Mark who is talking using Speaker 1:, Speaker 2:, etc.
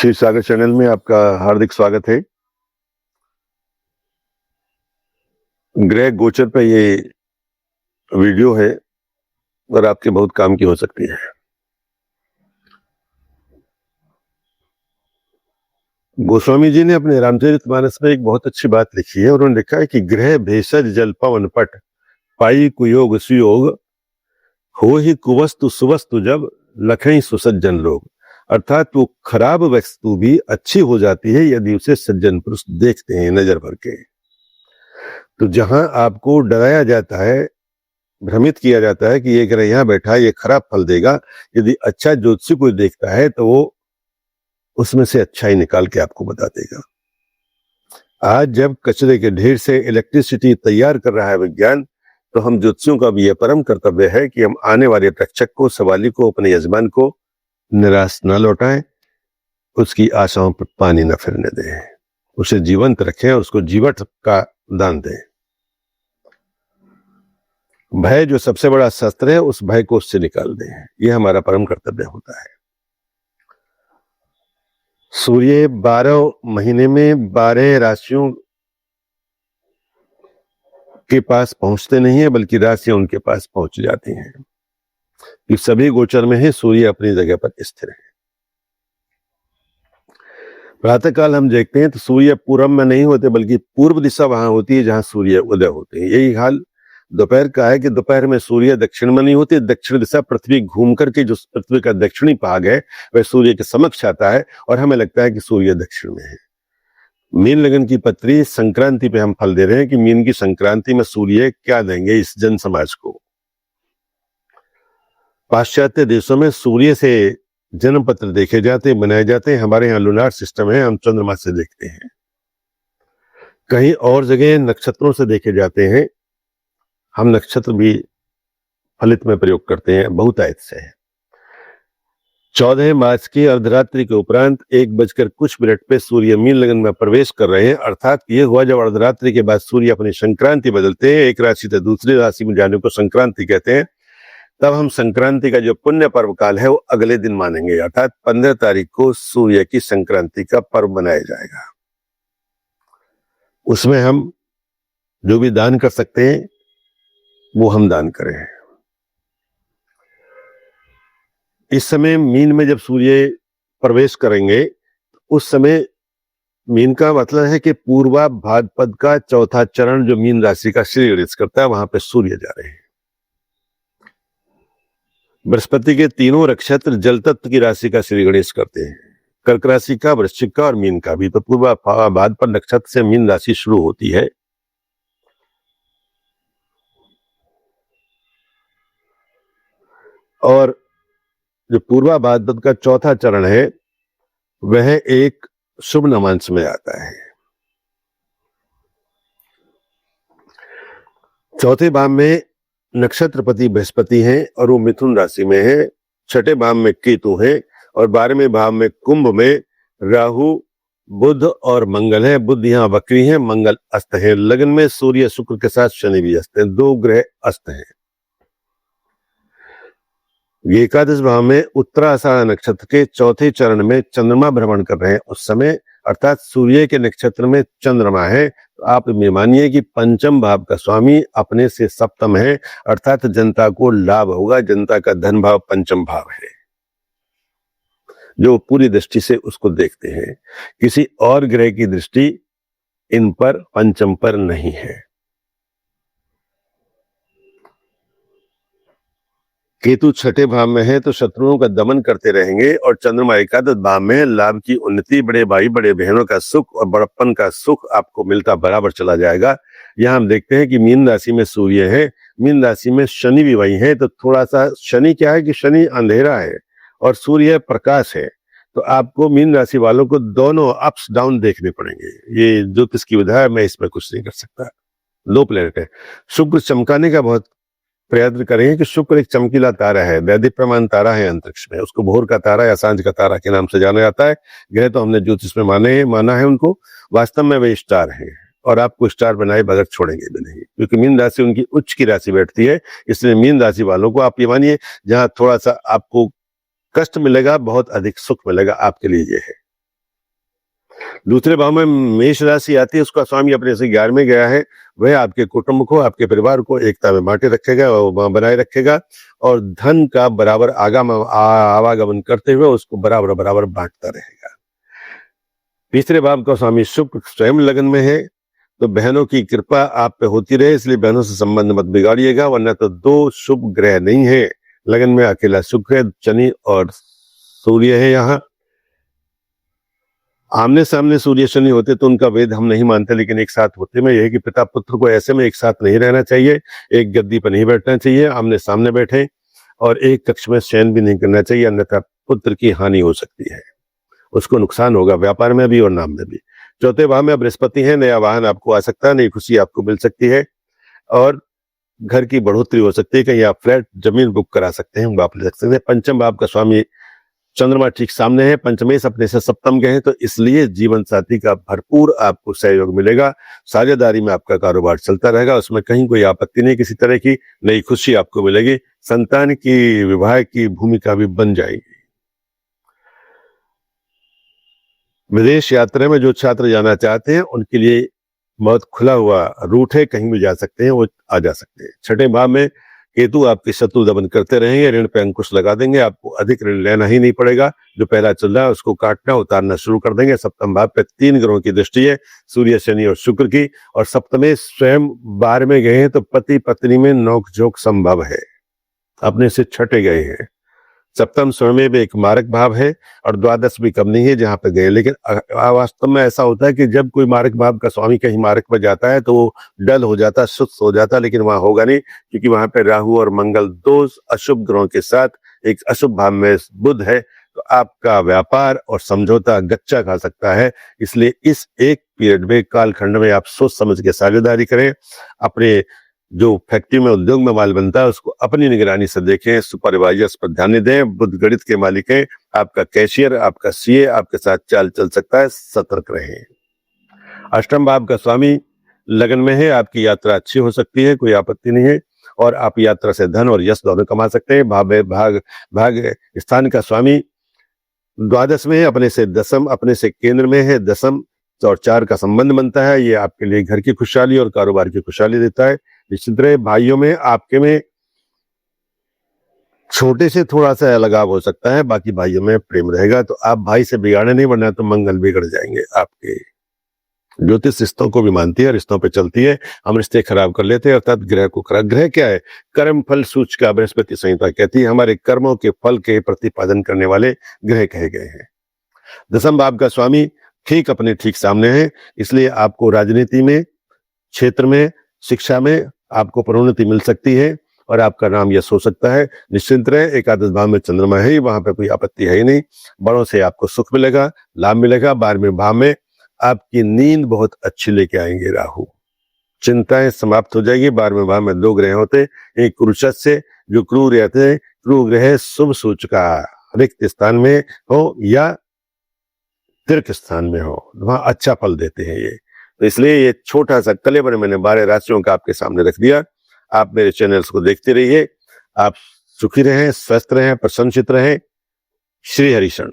Speaker 1: क्षीर सागर channel में आपका हार्दिक स्वागत है। ग्रह गोचर पे ये वीडियो है और आपके बहुत काम की हो सकती है। गोस्वामी जी ने अपने रामचरितमानस में एक बहुत अच्छी बात लिखी है। उन्होंने लिखा है कि ग्रह भेषज जल पवन पट पाई कुयोग सुयोग हो ही कुवस्तु सुवस्तु जब लखई सुसज्जन लोग। अर्थात वो खराब वस्तु भी अच्छी हो जाती है यदि उसे सज्जन पुरुष देखते हैं नजर भर के। तो जहां आपको डराया जाता है, भ्रमित किया जाता है कि ये ग्रह यहां बैठा है, ये खराब फल देगा, यदि अच्छा ज्योतिषी कोई देखता है तो वो उसमें से अच्छा ही निकाल के आपको बता देगा। आज जब कचरे के ढेर से इलेक्ट्रिसिटी तैयार कर रहा है विज्ञान, तो हम ज्योतिषियों का भी यह परम कर्तव्य है कि हम आने वाले प्रेक्षक को, सवाली को, अपने यजमान को निराश न लौटाएं, उसकी आशाओं पर पानी न फिरने दें, उसे जीवंत रखें और उसको जीवट का दान दें। भय जो सबसे बड़ा शस्त्र है, उस भय को उससे निकाल दें, यह हमारा परम कर्तव्य होता है। सूर्य 12 महीने में 12 राशियों के पास पहुंचते नहीं है, बल्कि राशियां उनके पास पहुंच जाती हैं। कि सभी गोचर में है सूर्य अपनी जगह पर स्थिर है। प्रातःकाल हम देखते हैं तो सूर्य पूरब में नहीं होते, बल्कि पूर्व दिशा वहां होती है जहां सूर्य उदय होते हैं। यही हाल दोपहर का है कि दोपहर में सूर्य दक्षिण में नहीं होते, दक्षिण दिशा पृथ्वी घूम करके जो पृथ्वी का दक्षिणी भाग है वह सूर्य के समक्ष आता है और हमें लगता है कि सूर्य दक्षिण में है। मीन लगन की पत्री संक्रांति पे हम फल दे रहे हैं कि मीन की संक्रांति में सूर्य क्या देंगे इस जन समाज को। पाश्चात्य देशों में सूर्य से जन्म पत्र देखे जाते, बनाए जाते हैं। हमारे यहाँ लूनार सिस्टम है, हम चंद्रमा से देखते हैं। कहीं और जगह नक्षत्रों से देखे जाते हैं, हम नक्षत्र भी फलित में प्रयोग करते हैं, बहुतायत से है। 14 मार्च की अर्धरात्रि के उपरांत 1 बजकर कुछ मिनट पे सूर्य मीन लगन में प्रवेश कर रहे हैं। अर्थात ये हुआ जब अर्धरात्रि के बाद सूर्य अपनी संक्रांति बदलते हैं, एक राशि से दूसरी राशि में जाने को संक्रांति कहते हैं। तब हम संक्रांति का जो पुण्य पर्व काल है वो अगले दिन मानेंगे, अर्थात 15 तारीख को सूर्य की संक्रांति का पर्व मनाया जाएगा। उसमें हम जो भी दान कर सकते हैं वो हम दान करें। इस समय मीन में जब सूर्य प्रवेश करेंगे, उस समय मीन का मतलब है कि पूर्वा भाद्रपद का चौथा चरण जो मीन राशि का श्री गणेश करता है, वहां पे सूर्य जा रहे हैं। बृहस्पति के तीनों नक्षत्र जल तत्व की राशि का श्री गणेश करते हैं, कर्क राशि का, वृश्चिक का और मीन का भी। तो पूर्वा भाद्रपद नक्षत्र से मीन राशि शुरू होती है। और जो पूर्वा भाद्रपद का चौथा चरण है वह एक शुभ नवांश में आता है। चौथे भाव में नक्षत्रपति बृहस्पति हैं और वो मिथुन राशि में है। छठे भाव में केतु है और 12वें भाव में कुंभ में राहु, बुध और मंगल है। बुध यहाँ वक्री है, मंगल अस्त है। लगन में सूर्य शुक्र के साथ शनि भी अस्त है, 2 ग्रह अस्त हैं। एकादश भाव में उत्तराषाढ़ नक्षत्र के चौथे चरण में चंद्रमा भ्रमण कर रहे हैं उस समय, अर्थात सूर्य के नक्षत्र में चंद्रमा है। तो आप ये मानिए कि पंचम भाव का स्वामी अपने से सप्तम है, अर्थात जनता को लाभ होगा। जनता का धन भाव पंचम भाव है, जो पूरी दृष्टि से उसको देखते हैं। किसी और ग्रह की दृष्टि इन पर पंचम पर नहीं है। केतु छठे भाव में है तो शत्रुओं का दमन करते रहेंगे, और चंद्रमा एकादश भाव में लाभ की उन्नति, बड़े भाई बड़े बहनों का सुख और बड़प्पन का सुख आपको मिलता बराबर चला जाएगा। यहाँ हम देखते हैं कि मीन राशि में सूर्य है, मीन राशि में शनि भी वही है। तो थोड़ा सा शनि क्या है कि शनि अंधेरा है और सूर्य प्रकाश है। तो आपको मीन राशि वालों को दोनों अप्स डाउन देखने पड़ेंगे। ये ज्योतिष की विधा है, मैं इसमें कुछ नहीं कर सकता। 2 प्लेनेट है। शुक्र चमकाने का बहुत प्रयत्न करेंगे कि शुक्र एक चमकीला तारा है, दैदीप्यमान तारा है अंतरिक्ष में। उसको भोर का तारा या सांझ का तारा के नाम से जाना जाता है। ग्रह तो हमने ज्योतिष में माना है उनको, वास्तव में वे स्टार हैं और आपको स्टार बनाए बगैर छोड़ेंगे भी नहीं, क्योंकि मीन राशि उनकी उच्च की राशि बैठती है। इसलिए मीन राशि वालों को आप ये मानिए, जहां थोड़ा सा आपको कष्ट मिलेगा बहुत अधिक सुख मिलेगा, आपके लिए ये है। दूसरे भाव में मेष राशि आती है, उसका स्वामी अपने से 11 में गया है। वह आपके कुटुंब को, आपके परिवार को एकता में बांटे रखेगा और बनाए रखेगा और धन का बराबर आवागमन करते हुए उसको बराबर बराबर बांटता रहेगा। तीसरे भाव का स्वामी शुक्र स्वयं लगन में है, तो बहनों की कृपा आप पे होती रहे, इसलिए बहनों से संबंध मत बिगाड़िएगा, वरना तो दो शुभ ग्रह नहीं है लगन में, अकेला शुक्र है, शनि और सूर्य है। यहाँ आमने सामने सूर्य शनि होते तो उनका वेद हम नहीं मानते, लेकिन एक साथ होते में यह है कि पिता पुत्र को ऐसे में एक साथ नहीं रहना चाहिए, एक गद्दी पर नहीं बैठना चाहिए, आमने सामने बैठे और एक कक्ष में शयन भी नहीं करना चाहिए, अन्यथा पुत्र की हानि हो सकती है, उसको नुकसान होगा व्यापार में भी और नाम में भी। चौथे भाव में बृहस्पति है, नया वाहन आपको आ सकता है, नई खुशी आपको मिल सकती है और घर की बढ़ोतरी हो सकती है, कहीं आप फ्लैट जमीन बुक करा सकते हैं, आप ले सकते हैं। पंचम भाव का स्वामी चंद्रमा ठीक सामने है, पंचमेश अपने से सप्तम गए हैं, तो इसलिए जीवन साथी का भरपूर आपको सहयोग मिलेगा, साझेदारी में आपका कारोबार चलता रहेगा, उसमें कहीं कोई आपत्ति नहीं किसी तरह की, नई खुशी आपको मिलेगी, संतान की विवाह की भूमिका भी बन जाएगी। विदेश यात्रा में जो छात्र जाना चाहते हैं उनके लिए बहुत खुला हुआ रूट है, कहीं भी जा सकते हैं, वो आ जा सकते हैं। छठे भाव में केतु आपके शत्रु दमन करते रहेंगे, ऋण पे अंकुश लगा देंगे, आपको अधिक ऋण लेना ही नहीं पड़ेगा, जो पहला चल रहा है उसको काटना उतारना शुरू कर देंगे। सप्तम भाव पे 3 ग्रहों की दृष्टि है, सूर्य शनि और शुक्र की, और सप्तमे स्वयं 12 में गए हैं, तो पति पत्नी में नोक-झोंक संभव है, अपने से छठे गए हैं। सप्तम स्वयं में एक मारक भाव है और द्वादश भी कम नहीं है जहां पे गए, लेकिन वास्तव में ऐसा होता है कि जब कोई मारक भाव का स्वामी कहीं मारक पर जाता है तो वो डल हो जाता, सुस्त हो जाता, लेकिन वहां होगा नहीं, क्योंकि वहां पे राहु और मंगल दो अशुभ ग्रहों के साथ एक अशुभ भाव में बुध है, तो आपका व्यापार और समझौता गच्चा खा सकता है। इसलिए इस एक पीरियड में कालखंड में आप सोच समझ के साझेदारी करें, अपने जो फैक्ट्री में उद्योग में माल बनता है उसको अपनी निगरानी से देखें, सुपरवाइजर्स पर ध्यान दें, बुध गणित के मालिक हैं, आपका कैशियर, आपका सीए आपके साथ चाल चल सकता है, सतर्क रहें। अष्टम भाव का स्वामी लगन में है, आपकी यात्रा अच्छी हो सकती है, कोई आपत्ति नहीं है, और आप यात्रा से धन और यश दोनों कमा सकते हैं। भाग स्थान का स्वामी द्वादश में है, अपने से दसम, अपने से केंद्र में है, दसम और 4 का संबंध बनता है, ये आपके लिए घर की खुशहाली और कारोबार की खुशहाली देता है। निश्चित रहे भाइयों में आपके में छोटे से थोड़ा सा लगाव हो सकता है, बाकी भाइयों में प्रेम रहेगा, तो आप भाई से बिगाड़े नहीं, वरना तो मंगल बिगड़ जाएंगे आपके। ज्योतिष रिश्तों को भी मानती है, रिश्तों पे चलती है, हम रिश्ते खराब कर लेते हैं, अर्थात ग्रह को खराब। ग्रह क्या है? कर्म फल सूचक, बृहस्पति संहिता कहती है, हमारे कर्मों के फल के प्रतिपादन करने वाले ग्रह कहे गए हैं। दसम भाव का स्वामी ठीक अपने ठीक सामने है, इसलिए आपको राजनीति में, क्षेत्र में, शिक्षा में आपको प्रोन्नति मिल सकती है और आपका नाम यश हो सकता है। निश्चिंत रहे, एकादश भाव में चंद्रमा है, वहां पे कोई आपत्ति है ही नहीं, बड़ों से आपको सुख मिलेगा, लाभ मिलेगा। 12वें भाव में आपकी नींद बहुत अच्छी लेके आएंगे राहु, चिंताएं समाप्त हो जाएगी। 12वें भाव में 2 ग्रह होते, एक कुरुशत से जो क्रूर रहते हैं, क्रूर ग्रह शुभ सूचका रिक्त स्थान में हो या तीर्थ स्थान में हो, वहां अच्छा फल देते हैं ये। तो इसलिए ये छोटा सा कलेवर मैंने 12 राशियों का आपके सामने रख दिया। आप मेरे चैनल्स को देखते रहिए, आप सुखी रहें, स्वस्थ रहें, प्रसन्नचित रहें। श्री हरिशरण।